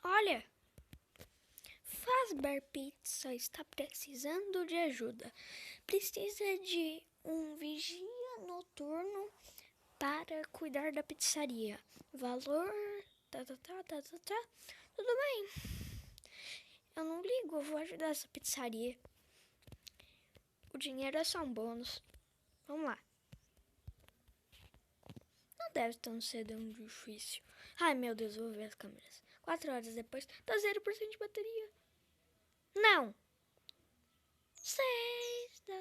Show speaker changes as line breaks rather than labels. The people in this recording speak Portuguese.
Olha, Fazbear Pizza está precisando de ajuda. Precisa de um vigia noturno para cuidar da pizzaria. Valor... Tudo bem. Eu não ligo, eu vou ajudar essa pizzaria. O dinheiro é só um bônus. Vamos lá. Não deve tão cedo, é um difícil. Ai, meu Deus, vou ver as câmeras. 4 horas depois, dá 0% de bateria. Não. 6 da